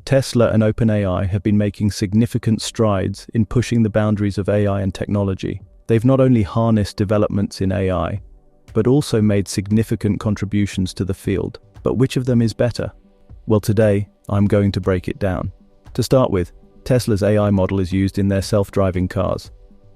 Tesla and OpenAI have been making significant strides in pushing the boundaries of AI and technology. They've not only harnessed developments in AI, but also made significant contributions to the field. But which of them is better? Well, today, I'm going to break it down. To start with, Tesla's AI model is used in their self-driving cars.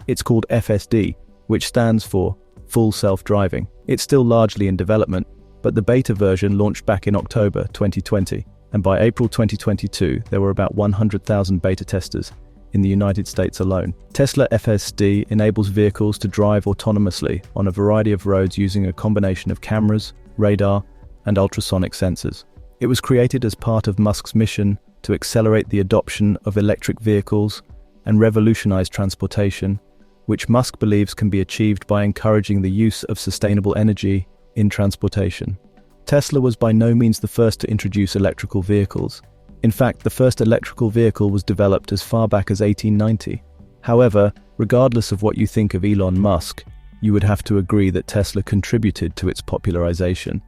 It's called FSD, which stands for Full Self-Driving. It's still largely in development, but the beta version launched back in October 2020, and by April 2022, there were about 100,000 beta testers in the United States alone. Tesla FSD enables vehicles to drive autonomously on a variety of roads using a combination of cameras, radar, and ultrasonic sensors. It was created as part of Musk's mission to accelerate the adoption of electric vehicles and revolutionize transportation, which Musk believes can be achieved by encouraging the use of sustainable energy in transportation. Tesla was by no means the first to introduce electrical vehicles. In fact, the first electrical vehicle was developed as far back as 1890. However, regardless of what you think of Elon Musk, you would have to agree that Tesla contributed to its popularization.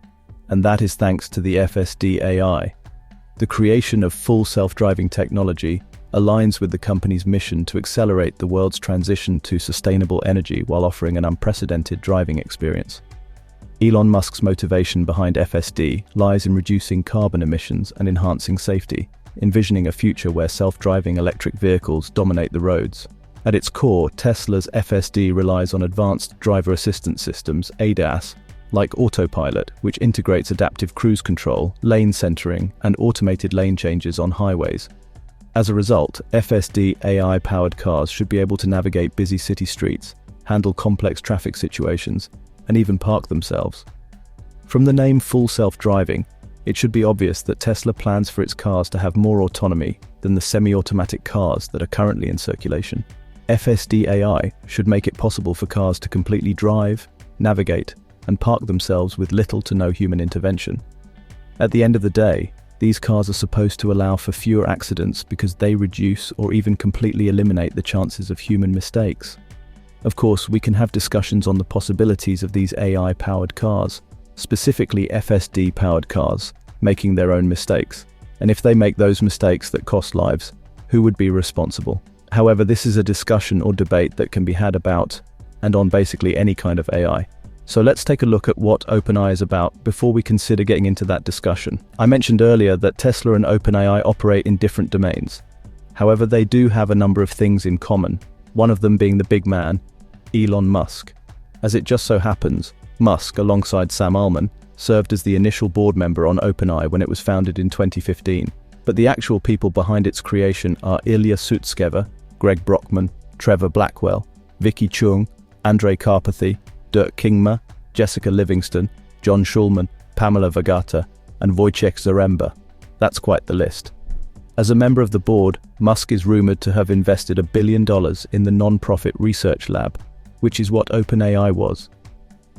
And that is thanks to the FSD AI. The creation of full self-driving technology aligns with the company's mission to accelerate the world's transition to sustainable energy while offering an unprecedented driving experience. Elon Musk's motivation behind FSD lies in reducing carbon emissions and enhancing safety, envisioning a future where self-driving electric vehicles dominate the roads. At its core, Tesla's FSD relies on advanced driver assistance systems, ADAS, like autopilot, which integrates adaptive cruise control, lane centering, and automated lane changes on highways. As a result, FSD AI-powered cars should be able to navigate busy city streets, handle complex traffic situations, and even park themselves. From the name Full Self-Driving, it should be obvious that Tesla plans for its cars to have more autonomy than the semi-automatic cars that are currently in circulation. FSD AI should make it possible for cars to completely drive, navigate, and park themselves with little to no human intervention. At the end of the day, these cars are supposed to allow for fewer accidents because they reduce or even completely eliminate the chances of human mistakes. Of course, we can have discussions on the possibilities of these AI-powered cars, specifically FSD-powered cars, making their own mistakes. And if they make those mistakes that cost lives, who would be responsible? However, this is a discussion or debate that can be had about and on basically any kind of AI. So let's take a look at what OpenAI is about before we consider getting into that discussion. I mentioned earlier that Tesla and OpenAI operate in different domains. However, they do have a number of things in common, one of them being the big man, Elon Musk. As it just so happens, Musk, alongside Sam Altman, served as the initial board member on OpenAI when it was founded in 2015. But the actual people behind its creation are Ilya Sutskever, Greg Brockman, Trevor Blackwell, Vicky Chung, Andrei Karpathy, Dirk Kingma, Jessica Livingston, John Schulman, Pamela Vergata, and Wojciech Zaremba. That's quite the list. As a member of the board, Musk is rumored to have invested $1 billion in the non-profit research lab, which is what OpenAI was.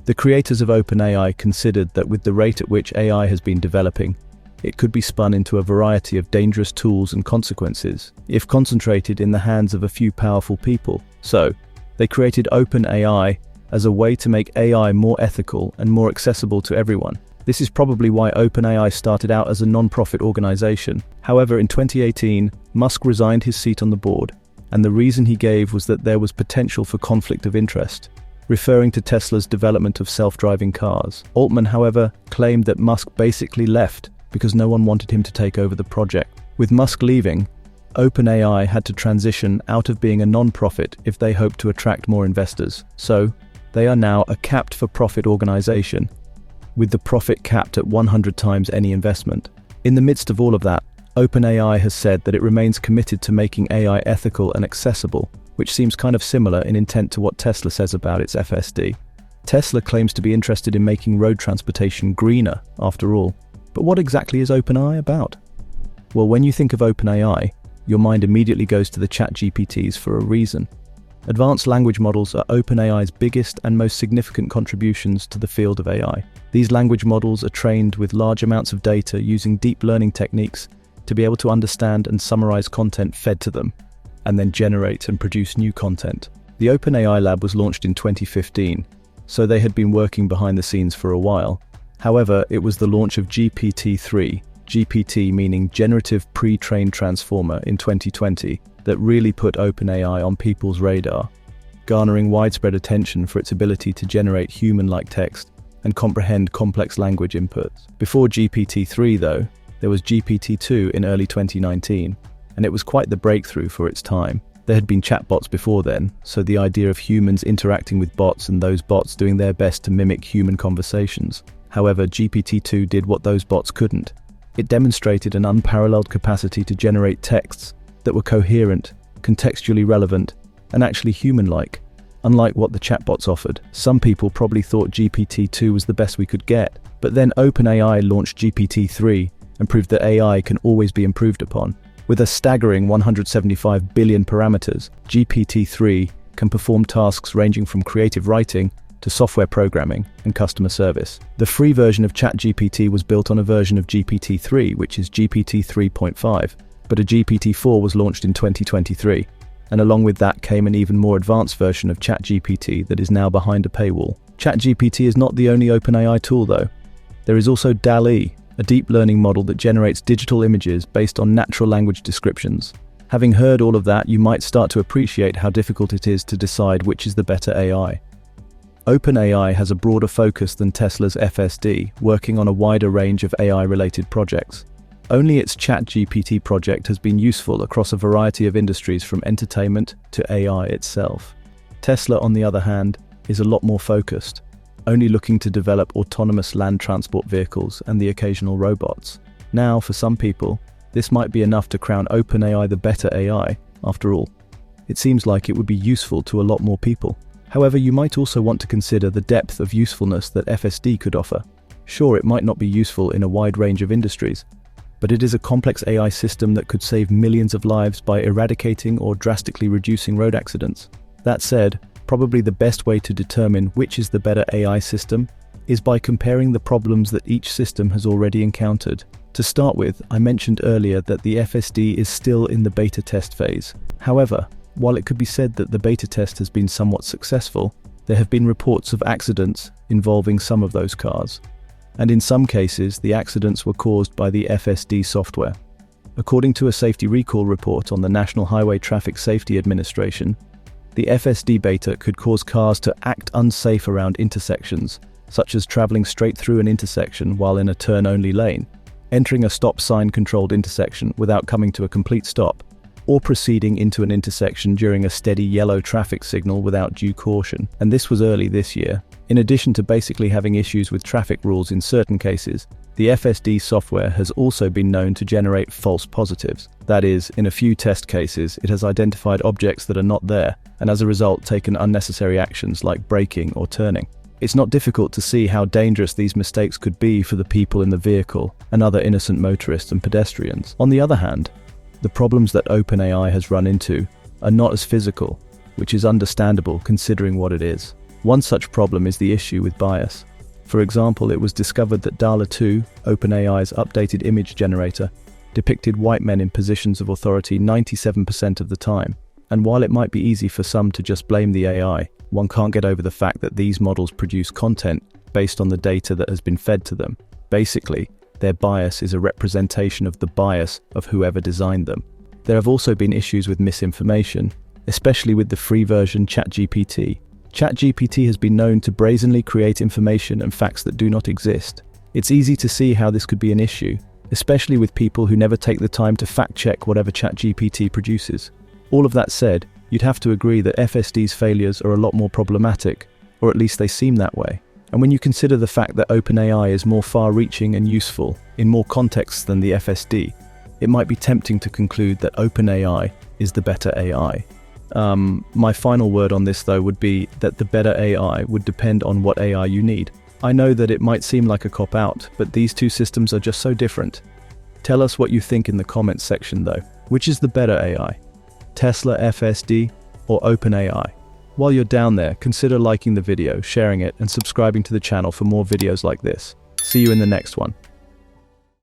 The creators of OpenAI considered that with the rate at which AI has been developing, it could be spun into a variety of dangerous tools and consequences if concentrated in the hands of a few powerful people. So, they created OpenAI as a way to make AI more ethical and more accessible to everyone. This is probably why OpenAI started out as a non-profit organization. However, in 2018, Musk resigned his seat on the board, and the reason he gave was that there was potential for conflict of interest, referring to Tesla's development of self-driving cars. Altman, however, claimed that Musk basically left because no one wanted him to take over the project. With Musk leaving, OpenAI had to transition out of being a non-profit if they hoped to attract more investors. So, they are now a capped-for-profit organization, with the profit capped at 100 times any investment. In the midst of all of that, OpenAI has said that it remains committed to making AI ethical and accessible, which seems kind of similar in intent to what Tesla says about its FSD. Tesla claims to be interested in making road transportation greener, after all. But what exactly is OpenAI about? Well, when you think of OpenAI, your mind immediately goes to the ChatGPTs for a reason. Advanced language models are OpenAI's biggest and most significant contributions to the field of AI. These language models are trained with large amounts of data using deep learning techniques to be able to understand and summarize content fed to them, and then generate and produce new content. The OpenAI lab was launched in 2015, so they had been working behind the scenes for a while. However, it was the launch of GPT-3, GPT, meaning Generative Pre-trained Transformer, in 2020 that really put OpenAI on people's radar, garnering widespread attention for its ability to generate human-like text and comprehend complex language inputs. Before GPT-3, though, there was GPT-2 in early 2019, and it was quite the breakthrough for its time. There had been chatbots before then, so the idea of humans interacting with bots and those bots doing their best to mimic human conversations. However, GPT-2 did what those bots couldn't. It demonstrated an unparalleled capacity to generate texts that were coherent, contextually relevant, and actually human-like, unlike what the chatbots offered. Some people probably thought GPT-2 was the best we could get, but then OpenAI launched GPT-3 and proved that AI can always be improved upon. With a staggering 175 billion parameters, GPT-3 can perform tasks ranging from creative writing to software programming and customer service. The free version of ChatGPT was built on a version of GPT-3, which is GPT 3.5, but a GPT-4 was launched in 2023, and along with that came an even more advanced version of ChatGPT that is now behind a paywall. ChatGPT is not the only OpenAI tool, though. There is also DALL-E, a deep learning model that generates digital images based on natural language descriptions. Having heard all of that, you might start to appreciate how difficult it is to decide which is the better AI. OpenAI has a broader focus than Tesla's FSD, working on a wider range of AI-related projects. Only its ChatGPT project has been useful across a variety of industries from entertainment to AI itself. Tesla, on the other hand, is a lot more focused, only looking to develop autonomous land transport vehicles and the occasional robots. Now, for some people, this might be enough to crown OpenAI the better AI. After all, it seems like it would be useful to a lot more people. However, you might also want to consider the depth of usefulness that FSD could offer. Sure, it might not be useful in a wide range of industries, but it is a complex AI system that could save millions of lives by eradicating or drastically reducing road accidents. That said, probably the best way to determine which is the better AI system is by comparing the problems that each system has already encountered. To start with, I mentioned earlier that the FSD is still in the beta test phase. However, while it could be said that the beta test has been somewhat successful, there have been reports of accidents involving some of those cars. And in some cases, the accidents were caused by the FSD software. According to a safety recall report on the National Highway Traffic Safety Administration, the FSD beta could cause cars to act unsafe around intersections, such as traveling straight through an intersection while in a turn-only lane, entering a stop sign-controlled intersection without coming to a complete stop, or proceeding into an intersection during a steady yellow traffic signal without due caution. And this was early this year. In addition to basically having issues with traffic rules in certain cases, the FSD software has also been known to generate false positives. That is, in a few test cases, it has identified objects that are not there, and as a result taken unnecessary actions like braking or turning. It's not difficult to see how dangerous these mistakes could be for the people in the vehicle and other innocent motorists and pedestrians. On the other hand, the problems that OpenAI has run into are not as physical, which is understandable considering what it is. One such problem is the issue with bias. For example, it was discovered that DALL-E 2, OpenAI's updated image generator, depicted white men in positions of authority 97% of the time. And while it might be easy for some to just blame the AI, one can't get over the fact that these models produce content based on the data that has been fed to them. Basically, their bias is a representation of the bias of whoever designed them. There have also been issues with misinformation, especially with the free version ChatGPT. ChatGPT has been known to brazenly create information and facts that do not exist. It's easy to see how this could be an issue, especially with people who never take the time to fact-check whatever ChatGPT produces. All of that said, you'd have to agree that FSD's failures are a lot more problematic, or at least they seem that way. And when you consider the fact that OpenAI is more far-reaching and useful in more contexts than the FSD, it might be tempting to conclude that OpenAI is the better AI. My final word on this, though, would be that the better AI would depend on what AI you need. I know that it might seem like a cop-out, but these two systems are just so different. Tell us what you think in the comments section, though. Which is the better AI? Tesla FSD or OpenAI? While you're down there, consider liking the video, sharing it, and subscribing to the channel for more videos like this. See you in the next one.